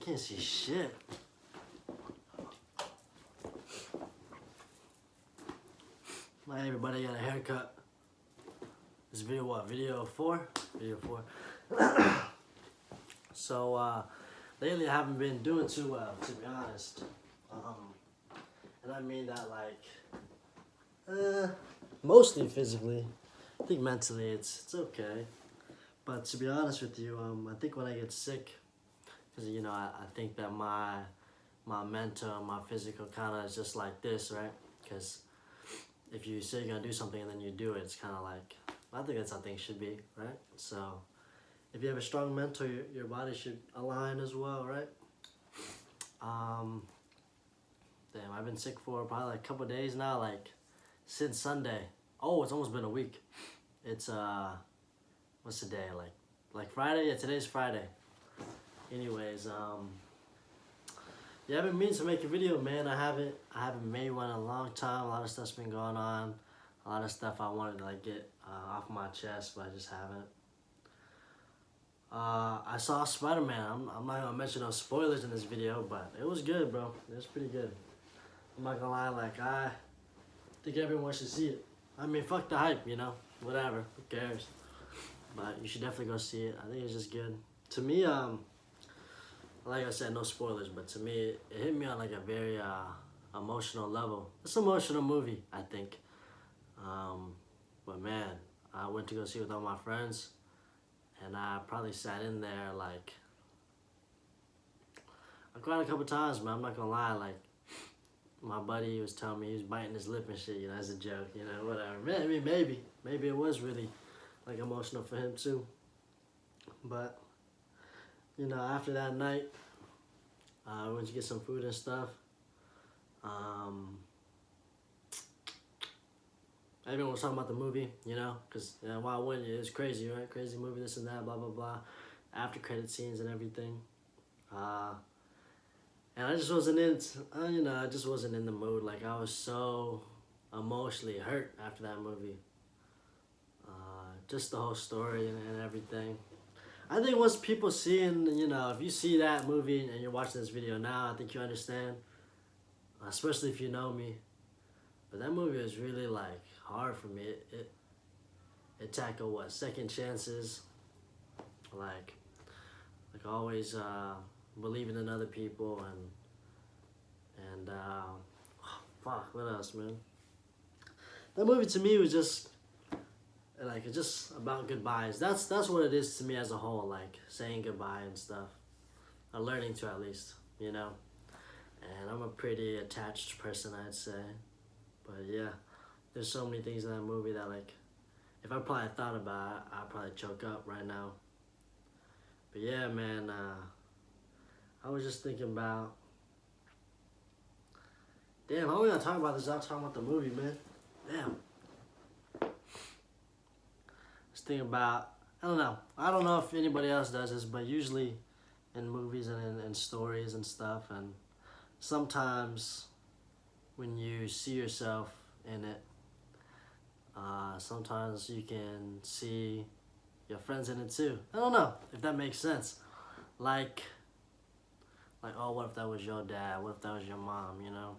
can't see shit. Hey everybody, got a haircut. This video what? Video 4? Video 4. So, lately I haven't been doing too well, to be honest. And I mean that like, mostly physically. I think mentally it's okay. But to be honest with you, I think when I get sick, because you know, I think that my mental, my physical kind of is just like this, right? Because if you say you're gonna do something and then you do it, it's kind of like, I think that's how things should be, right? So if you have a strong mental, your body should align as well, right? Damn, I've been sick for probably like a couple days now, like since Sunday. Oh, it's almost been a week. It's what's the day, like Friday? Yeah, today's Friday. Anyways, yeah, I've been meaning to make a video, man. I haven't made one in a long time. A lot of stuff's been going on. A lot of stuff I wanted to like get off my chest, but I just haven't. I saw Spider-Man. I'm not gonna mention those spoilers in this video, but it was good, bro. It was pretty good. I'm not gonna lie, like I think everyone should see it. I mean, fuck the hype, you know. Whatever, who cares? But you should definitely go see it. I think it's just good. To me, like I said, no spoilers, but to me, it hit me on like a very emotional level. It's an emotional movie, I think. But man, I went to go see it with all my friends, and I probably sat in there like, I cried a couple times, man. I'm not gonna lie, like, my buddy was telling me he was biting his lip and shit, you know, as a joke, you know, whatever. Maybe it was really like emotional for him too. But you know, after that night, I went to get some food and stuff. Everyone was talking about the movie, you know, because you know, why wouldn't you? It was crazy, right? Crazy movie, this and that, blah, blah, blah. After credit scenes and everything. And I just wasn't in, you know, I just wasn't in the mood. Like, I was so emotionally hurt after that movie. Just the whole story and everything. I think once people see, and you know, if you see that movie and you're watching this video now, I think you understand, especially if you know me. But that movie was really like hard for me. It tackled what, second chances, like always believing in other people and fuck, what else, man? That movie to me was just like, it's just about goodbyes. That's what it is to me as a whole, like saying goodbye and stuff. Or learning to, at least, you know. And I'm a pretty attached person, I'd say. But yeah, there's so many things in that movie that like, if I probably thought about it, I'd probably choke up right now. But yeah, man, I was just thinking about, damn, how are we gonna talk about this without talking about the movie, man? Damn. Just thinking about, I don't know if anybody else does this, but usually in movies and in stories and stuff, and sometimes when you see yourself in it, sometimes you can see your friends in it too. I don't know if that makes sense. Like, oh, what if that was your dad? What if that was your mom, you know?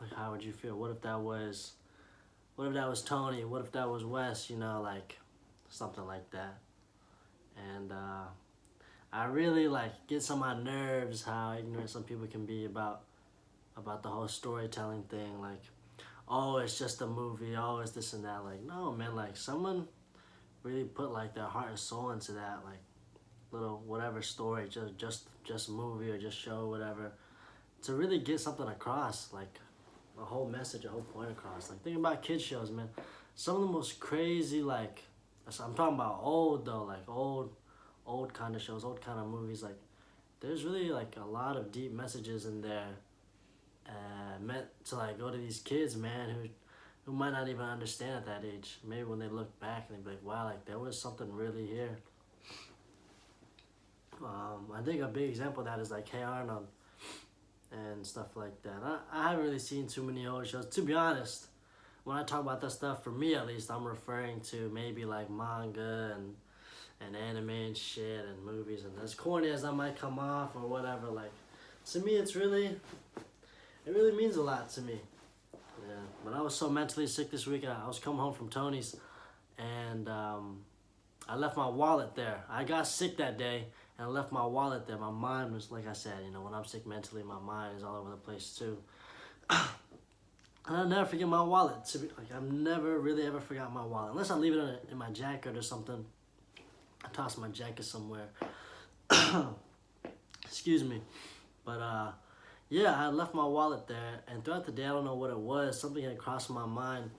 Like, how would you feel? What if that was Tony? What if that was Wes, you know, like, something like that. And I really like gets on my nerves how ignorant some people can be about the whole storytelling thing. Like, oh, it's just a movie. Oh, it's this and that. Like, no, man. Like, someone really put like their heart and soul into that. Like, little whatever story, just movie or just show, whatever, to really get something across. Like, a whole message, a whole point across. Like, think about kids shows, man. Some of the most crazy, like, I'm talking about old though, like old kind of shows, old kind of movies. Like, there's really like a lot of deep messages in there, meant to like go to these kids, man, who might not even understand at that age. Maybe when they look back and they be like, wow, like there was something really here. I think a big example of that is like Hey Arnold and stuff like that. I haven't really seen too many old shows, to be honest. When I talk about that stuff, for me at least, I'm referring to maybe like manga and anime and shit and movies, and as corny as that might come off or whatever, like to me it really means a lot to me. Yeah, but I was so mentally sick this week. I was coming home from Tony's, and I left my wallet there. I got sick that day, and I left my wallet there. My mind was, like I said, you know, when I'm sick mentally, my mind is all over the place too. And I'll never forget my wallet. To be like, I've never really ever forgot my wallet, unless I leave it in my jacket or something. I toss my jacket somewhere. Excuse me, but yeah, I left my wallet there, and throughout the day, I don't know what it was. Something had crossed my mind,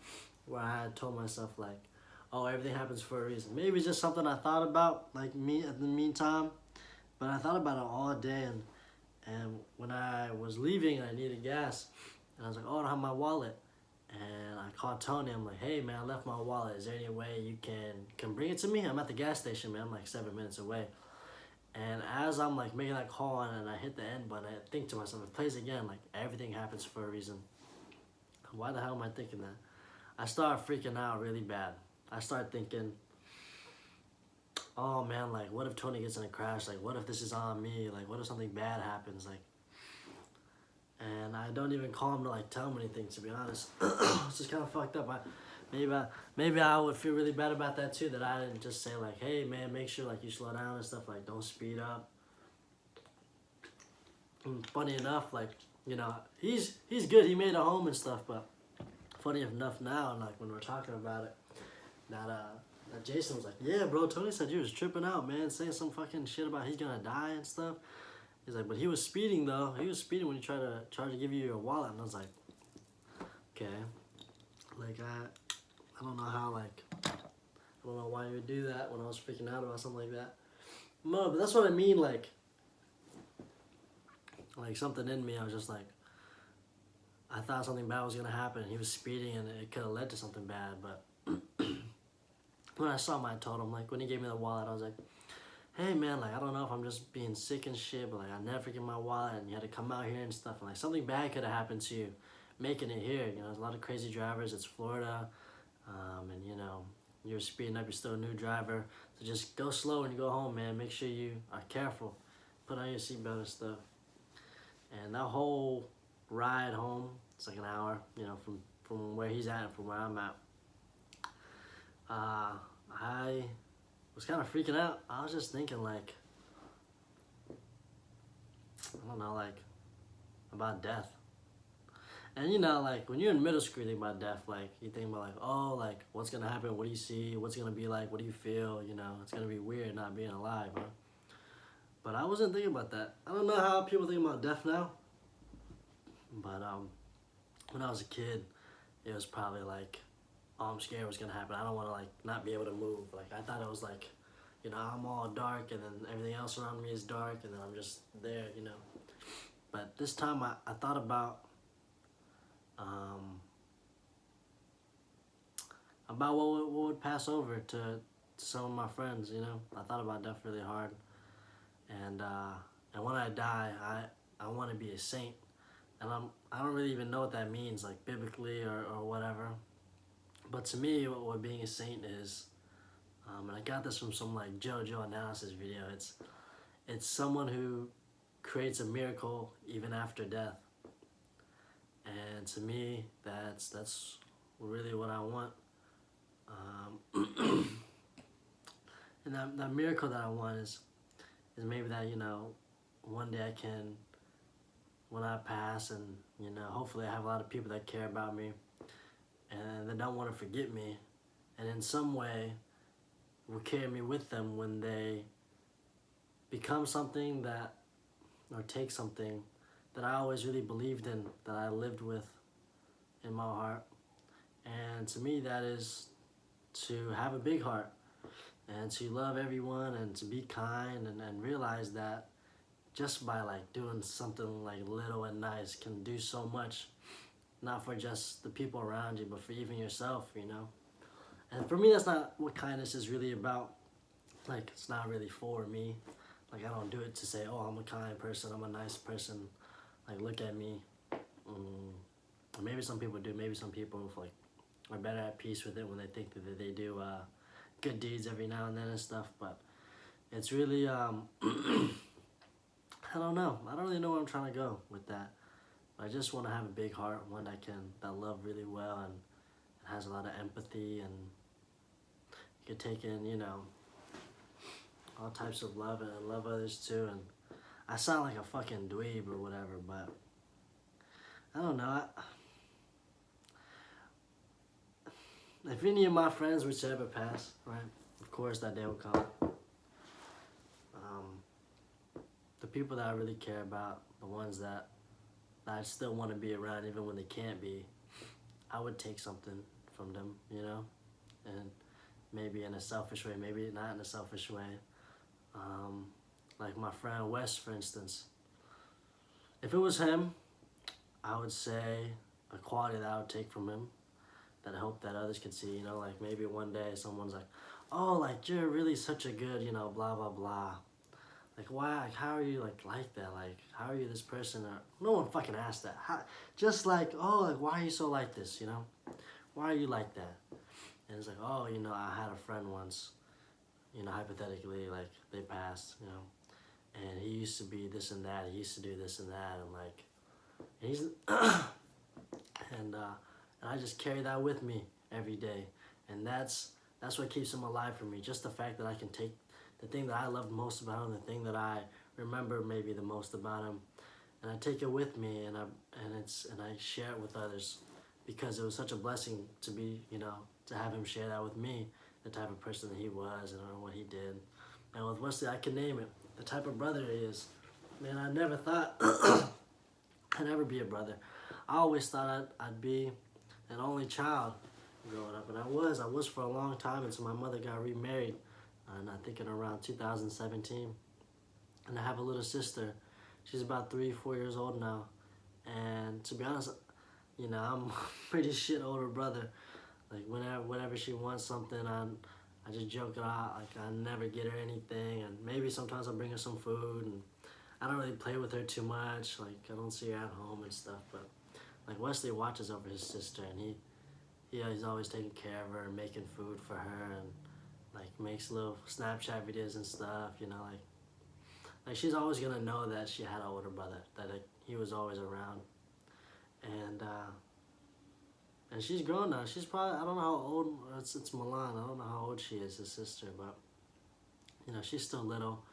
where I had told myself like, "Oh, everything happens for a reason." Maybe it's just something I thought about, like me at the meantime, but I thought about it all day, and when I was leaving, I needed gas. And I was like, oh, I don't have my wallet. And I called Tony. I'm like, hey, man, I left my wallet. Is there any way you can bring it to me? I'm at the gas station, man. I'm like 7 minutes away. And as I'm like making that call and I hit the end button, I think to myself, it plays again, like everything happens for a reason. Why the hell am I thinking that? I started freaking out really bad. I started thinking, oh man, like what if Tony gets in a crash? Like what if this is on me? Like what if something bad happens? Like, and I don't even call him to like tell him anything, to be honest. It's just kind of fucked up. Maybe I would feel really bad about that too, that I didn't just say like, hey man, make sure like you slow down and stuff, like don't speed up. And funny enough, like, you know, he's good, he made a home and stuff, but funny enough now, like when we're talking about it, that Jason was like, yeah bro, Tony said you was tripping out, man, saying some fucking shit about he's gonna die and stuff. He's like, but he was speeding though. He was speeding when he tried to give you your wallet. And I was like, okay. Like I don't know how, like, I don't know why you would do that when I was freaking out about something like that. No, but that's what I mean, like something in me, I was just like, I thought something bad was gonna happen. He was speeding and it could have led to something bad, but when I saw him, I told him, like, when he gave me the wallet, I was like, hey man, like I don't know if I'm just being sick and shit, but like I never forget my wallet and you had to come out here and stuff, and like something bad could have happened to you making it here. You know, there's a lot of crazy drivers. It's Florida, and you know you're speeding up. You're still a new driver, so just go slow when you go home, man. Make sure you are careful. Put on your seatbelt and stuff. And that whole ride home, it's like an hour, you know, from where he's at and from where I'm at. I was kind of freaking out. I was just thinking, like, I don't know, like, about death. And you know, like, when you're in middle school, you think about death, like, you think about, like, oh, like, what's gonna happen? What do you see? What's gonna be like? What do you feel? You know, it's gonna be weird not being alive, huh? But I wasn't thinking about that. I don't know how people think about death now. But, when I was a kid, it was probably like, oh, I'm scared what's gonna happen. I don't wanna, like, not be able to move. Like, I thought it was like, you know, I'm all dark and then everything else around me is dark and then I'm just there, you know. But this time I thought about what would pass over to some of my friends, you know. I thought about death really hard. And when I die, I want to be a saint. And I don't really even know what that means, like biblically or whatever. But to me, what being a saint is, and I got this from some like JoJo analysis video. It's someone who creates a miracle even after death. And to me, that's really what I want. And that miracle that I want is maybe that, you know, one day I can, when I pass, and you know, hopefully I have a lot of people that care about me and they don't want to forget me, and in some way will carry me with them when they become something that, or take something that I always really believed in, that I lived with in my heart. And to me, that is to have a big heart and to love everyone and to be kind, and realize that just by like doing something like little and nice can do so much, not for just the people around you, but for even yourself, you know. And for me, that's not what kindness is really about. Like, it's not really for me. Like, I don't do it to say, oh, I'm a kind person, I'm a nice person, like, look at me. Or maybe some people do. Maybe some people like are better at peace with it when they think that they do good deeds every now and then and stuff. But it's really I don't know. I don't really know where I'm trying to go with that. But I just want to have a big heart, one that love really well and has a lot of empathy and can take in, all types of love and love others too. And I sound like a fucking dweeb or whatever, but I don't know. If any of my friends were to ever pass, right, of course that day will come. The people that I really care about, the ones that I still want to be around even when they can't be, I would take something from them, and maybe in a selfish way, maybe not in a selfish way. Like my friend Wes, for instance. If it was him, I would say a quality that I would take from him that I hope that others can see, like maybe one day someone's like, oh, like you're really such a good, blah, blah, blah. Like, why, like, how are you, like that? Like, how are you this person? No one fucking asked that. Just like, oh, like, why are you so like this, Why are you like that? And it's like, oh, I had a friend once, hypothetically, like, they passed, and he used to be this and that. He used to do this and that, and, like, he's, and I just carry that with me every day. And that's what keeps him alive for me. Just the fact that I can take the thing that I loved most about him, the thing that I remember maybe the most about him, and I take it with me, and I share it with others, because it was such a blessing to be, to have him share that with me, the type of person that he was and what he did. And with Wesley, I can name it, the type of brother he is. Man, I never thought I'd ever be a brother. I always thought I'd be an only child growing up, and I was for a long time until my mother got remarried. And I think in around 2017. And I have a little sister. She's about 3-4 years old now. And to be honest, I'm a pretty shit older brother. Like whenever she wants something, I just joke it out. Like I never get her anything, and maybe sometimes I'll bring her some food. And I don't really play with her too much. Like I don't see her at home and stuff. But like Wesley watches over his sister, and he's always taking care of her and making food for her, and like makes little Snapchat videos and stuff, like she's always gonna know that she had an older brother, that he was always around, and she's grown now. She's probably, I don't know how old, it's Milan. I don't know how old she is, his sister, but she's still little,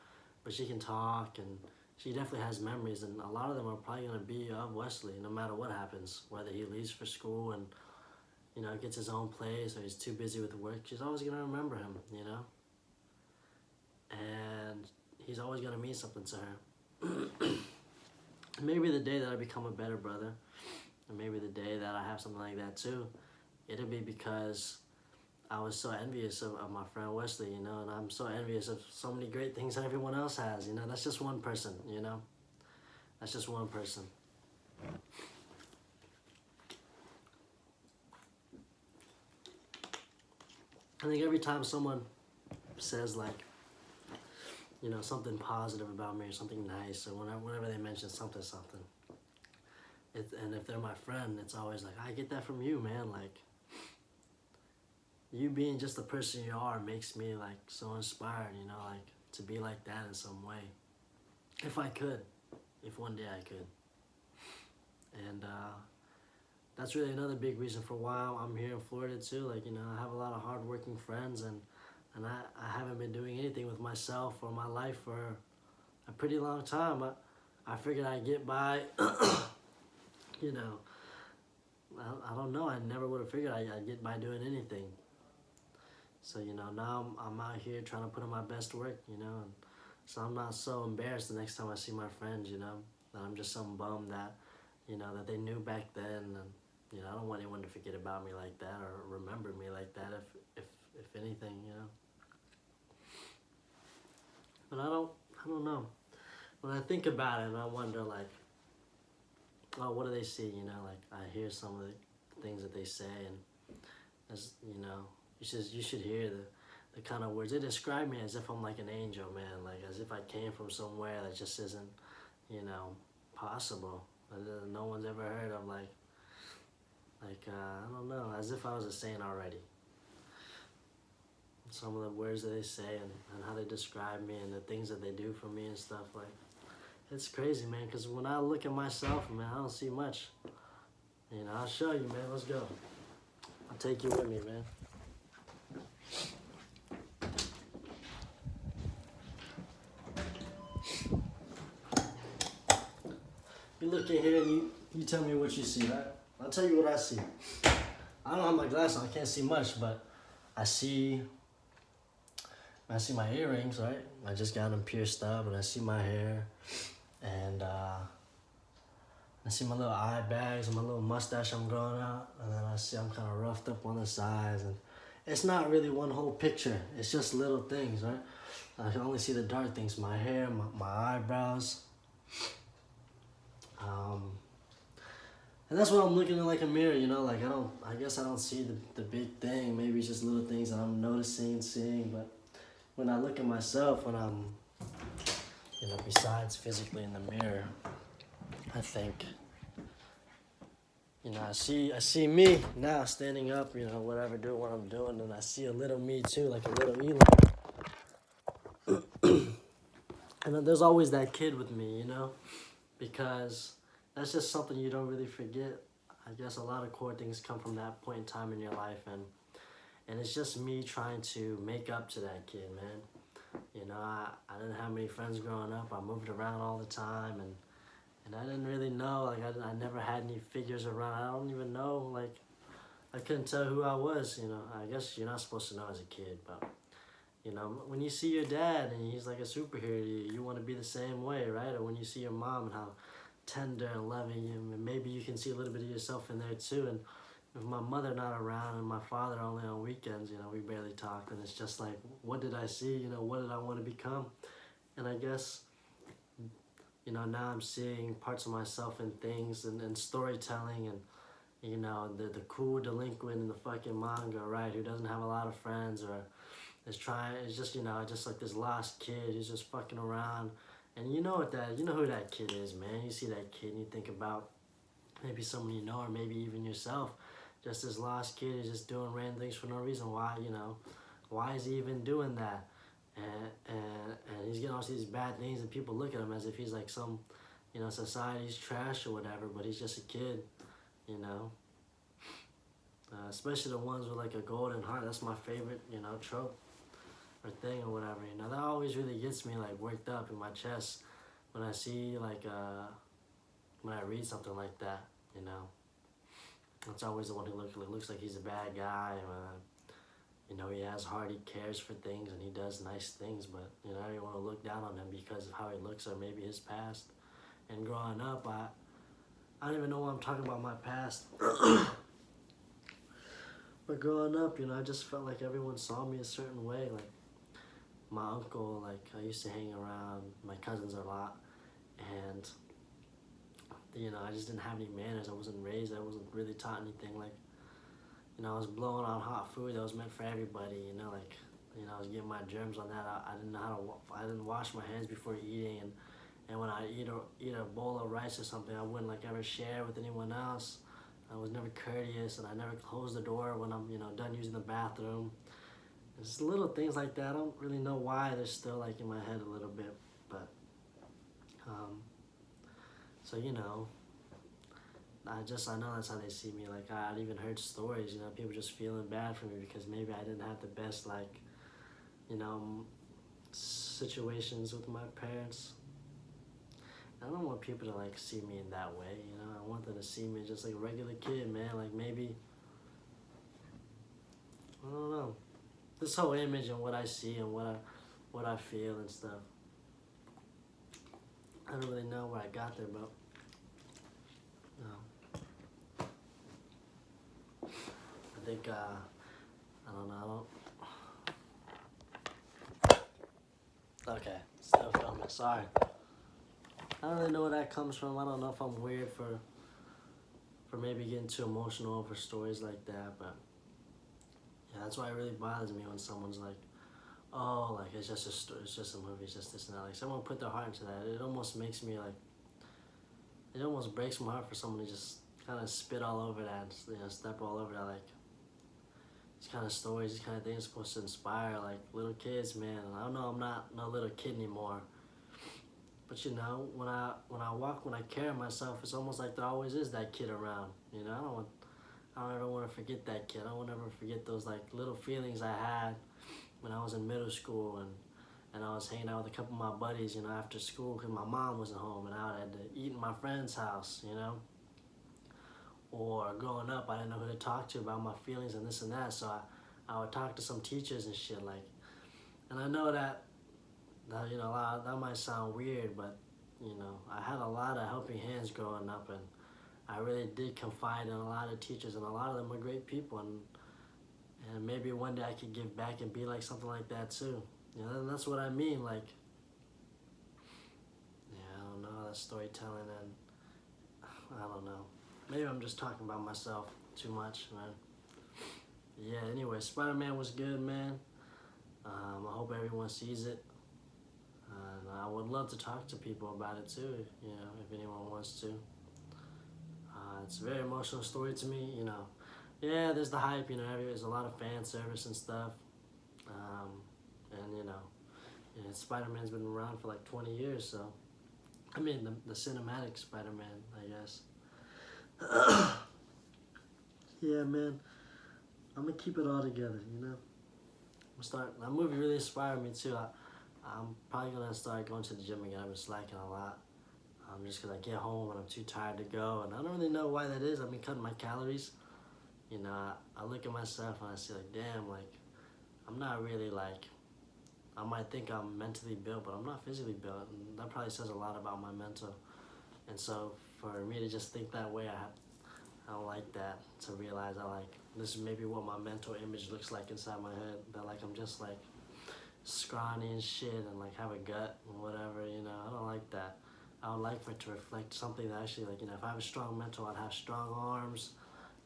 but she can talk, and she definitely has memories, and a lot of them are probably gonna be of Wesley, no matter what happens, whether he leaves for school and gets his own place or he's too busy with work. She's always gonna remember him, and he's always gonna mean something to her. Maybe the day that I become a better brother, and maybe the day that I have something like that too, it'll be because I was so envious of my friend Wesley, and I'm so envious of so many great things that everyone else has, that's just one person, that's just one person. I think every time someone says like, something positive about me or something nice, or whenever they mention something, and if they're my friend, it's always like, I get that from you, man. Like, you being just the person you are makes me like so inspired, like to be like that in some way. If I could, if one day I could. And that's really another big reason for why I'm here in Florida too. Like, I have a lot of hardworking friends, and I haven't been doing anything with myself or my life for a pretty long time. I figured I'd get by, I don't know. I never would have figured I'd get by doing anything. So, now I'm out here trying to put in my best work, and so I'm not so embarrassed the next time I see my friends, that I'm just some bum that, that they knew back then. And, I don't want anyone to forget about me like that or remember me like that, if anything, But I don't know. When I think about it, I wonder, like, oh, what do they see, Like, I hear some of the things that they say, and, as, you should hear the kind of words. They describe me as if I'm like an angel, man. Like, as if I came from somewhere that just isn't, possible. That no one's ever heard of, like, I don't know, as if I was a saint already. some of the words that they say and how they describe me and the things that they do for me and stuff. Like, it's crazy, man, because when I look at myself, man, I don't see much. You know, I'll show you, man. Let's go. I'll take you with me, man. You look in here and you tell me what you see, right? I'll tell you what I see. I don't have my glasses on, I can't see much, but I see my earrings, right? I just got them pierced up, and I see my hair, and I see my little eye bags and my little mustache I'm growing out, and then I see I'm kind of roughed up on the sides, and it's not really one whole picture. It's just little things, right? I can only see the dark things: my hair, my eyebrows. And that's what I'm looking in like a mirror, you know. Like I guess I don't see the big thing. Maybe it's just little things that I'm noticing, seeing. But when I look at myself, when I'm, you know, besides physically in the mirror, I think, you know, I see me now standing up, you know, whatever, doing what I'm doing, and I see a little me too, like a little Eli. And then there's always that kid with me, you know, because that's just something you don't really forget. I guess a lot of core things come from that point in time in your life, and it's just me trying to make up to that kid, man. You know, I didn't have many friends growing up. I moved around all the time, and I didn't really know, like, I never had any figures around. I don't even know, like, I couldn't tell who I was, you know. I guess you're not supposed to know as a kid, but, you know, when you see your dad and he's like a superhero, you want to be the same way, right? Or when you see your mom and how tender and loving you, and maybe you can see a little bit of yourself in there too. And with my mother not around and my father only on weekends, you know, we barely talk, and it's just like, what did I see? You know, what did I want to become? And I guess, you know, now I'm seeing parts of myself in things and storytelling, and, you know, the cool delinquent in the fucking manga, right, who doesn't have a lot of friends, or is just, you know, just like this lost kid who's just fucking around. And you know who that kid is, man. You see that kid and you think about maybe someone you know, or maybe even yourself. Just this lost kid is just doing random things for no reason. Why, you know, why is he even doing that? And he's getting all these bad things, and people look at him as if he's like some, you know, society's trash or whatever, but he's just a kid, you know. Especially the ones with like a golden heart. That's my favorite, you know, trope or thing or whatever, you know. That always really gets me like worked up in my chest when I see like when I read something like that, you know. It's always the one who looks like he's a bad guy. You know, he has heart, he cares for things, and he does nice things, but, you know, I don't want to look down on him because of how he looks or maybe his past. And growing up, I don't even know why I'm talking about my past. But growing up, you know, I just felt like everyone saw me a certain way. Like, my uncle, like, I used to hang around my cousins a lot, and, you know, I just didn't have any manners. I wasn't raised, I wasn't really taught anything. Like, you know, I was blowing on hot food that was meant for everybody, you know, like, you know, I was getting my germs on that. I didn't know I didn't wash my hands before eating, and when I eat a bowl of rice or something, I wouldn't like ever share with anyone else. I was never courteous, and I never closed the door when I'm, you know, done using the bathroom. Just little things like that. I don't really know why they're still like in my head a little bit, but so, you know, I know that's how they see me. Like, I'd even heard stories, you know, people just feeling bad for me because maybe I didn't have the best, like, you know, situations with my parents. I don't want people to like see me in that way, you know. I want them to see me just like a regular kid, man. Like, maybe, I don't know, this whole image and what I see and what I feel and stuff. I don't really know where I got there, but I think I don't know. Okay, still filming. Sorry. I don't really know where that comes from. I don't know if I'm weird for maybe getting too emotional over stories like that, but yeah, that's why it really bothers me when someone's like, oh, like, it's just a story, it's just a movie, it's just this and that. Like, someone put their heart into that. It almost makes me like, it almost breaks my heart for someone to just kind of spit all over that, you know, step all over that. Like, these kind of stories, these kind of things are supposed to inspire like little kids, man. And I don't know, I'm not no little kid anymore. But you know, when I walk, when I carry myself, it's almost like there always is that kid around. You know, I don't ever want to forget that kid. I don't want to ever forget those like little feelings I had when I was in middle school and I was hanging out with a couple of my buddies, you know, after school because my mom wasn't home and I had to eat in my friend's house, you know. Or growing up, I didn't know who to talk to about my feelings and this and that, so I would talk to some teachers and shit like. And I know that you know, that might sound weird, but you know, I had a lot of helping hands growing up, and I really did confide in a lot of teachers, and a lot of them were great people, and maybe one day I could give back and be like something like that too. You know, that's what I mean. Like, yeah, I don't know, that storytelling, and I don't know. Maybe I'm just talking about myself too much, man. Yeah. Anyway, Spider-Man was good, man. I hope everyone sees it. And I would love to talk to people about it too, you know, if anyone wants to. It's a very emotional story to me, you know. Yeah, there's the hype, you know, there's a lot of fan service and stuff. And, you know, Spider-Man's been around for like 20 years, so. I mean, the cinematic Spider-Man, I guess. Yeah, man. I'm gonna keep it all together, you know. That movie really inspired me too. I'm probably gonna start going to the gym again. I've been slacking a lot. Just because I get home and I'm too tired to go, and I don't really know why that is. I've been cutting my calories. You know, I look at myself and I see like, damn, like I'm not really like. I might think I'm mentally built, but I'm not physically built, and that probably says a lot about my mental. And so for me to just think that way, I don't like that. To realize this is maybe what my mental image looks like inside my head. That like I'm just like scrawny and shit and like have a gut and whatever, you know. I don't like that. I would like for it to reflect something that actually, like, you know, if I have a strong mental, I'd have strong arms,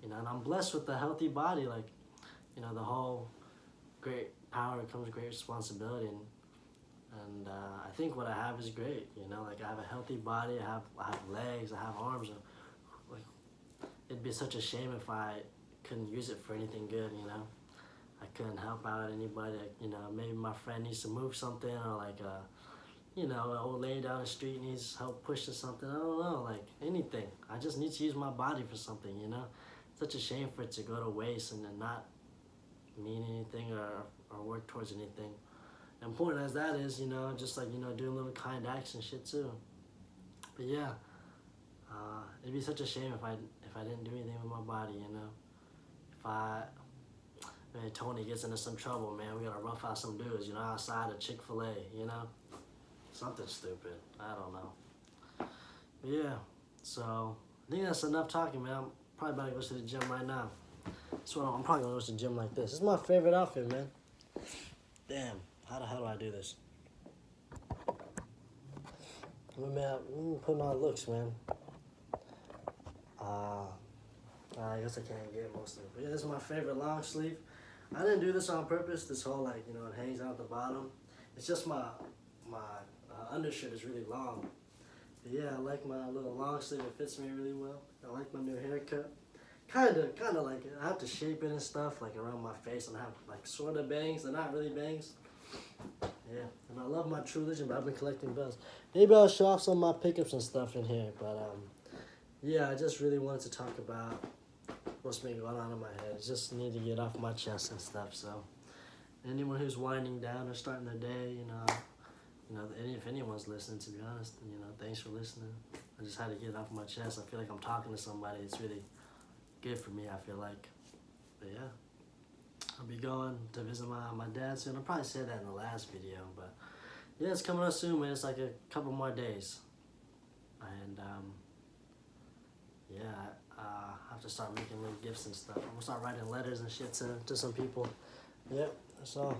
you know, and I'm blessed with a healthy body. Like, you know, the whole great power comes great responsibility, and I think what I have is great, you know, like I have a healthy body, I have legs, I have arms, and, like, it'd be such a shame if I couldn't use it for anything good, you know. I couldn't help out anybody, you know, maybe my friend needs to move something, or like you know, an old lady down the street needs help pushing something. I don't know, like anything. I just need to use my body for something, you know. It's such a shame for it to go to waste and then not mean anything or work towards anything. Important as that is, you know, just like, you know, doing little kind acts and shit too. But yeah, it'd be such a shame if I didn't do anything with my body, you know. If man, Tony gets into some trouble, man, we gotta rough out some dudes, you know, outside of Chick-fil-A, you know? Something stupid. I don't know. But yeah, so I think that's enough talking, man. I'm probably about to go to the gym right now. So I'm probably gonna go to the gym like this. This is my favorite outfit, man. Damn, how the hell do I do this? Man, I'm putting on looks, man. I guess I can't get most of it. But yeah, this is my favorite long sleeve. I didn't do this on purpose. This whole, like, you know, it hangs out the bottom. It's just my undershirt is really long. But yeah, I like my little long sleeve. It fits me really well. I like my new haircut. Kind of like it. I have to shape it and stuff, like around my face, and I have like sort of bangs. They're not really bangs. Yeah, and I love my True Religion, but I've been collecting bells. Maybe I'll show off some of my pickups and stuff in here, but yeah, I just really wanted to talk about what's been going on in my head. I just need to get off my chest and stuff. So anyone who's winding down or starting their day, you know, if anyone's listening, to be honest, you know, thanks for listening. I just had to get it off my chest. I feel like I'm talking to somebody. It's really good for me, I feel like. But yeah, I'll be going to visit my dad soon. I probably said that in the last video, but yeah, it's coming up soon, man. It's like a couple more days. And yeah, I have to start making little gifts and stuff. I'm gonna start writing letters and shit to some people. Yep, that's all.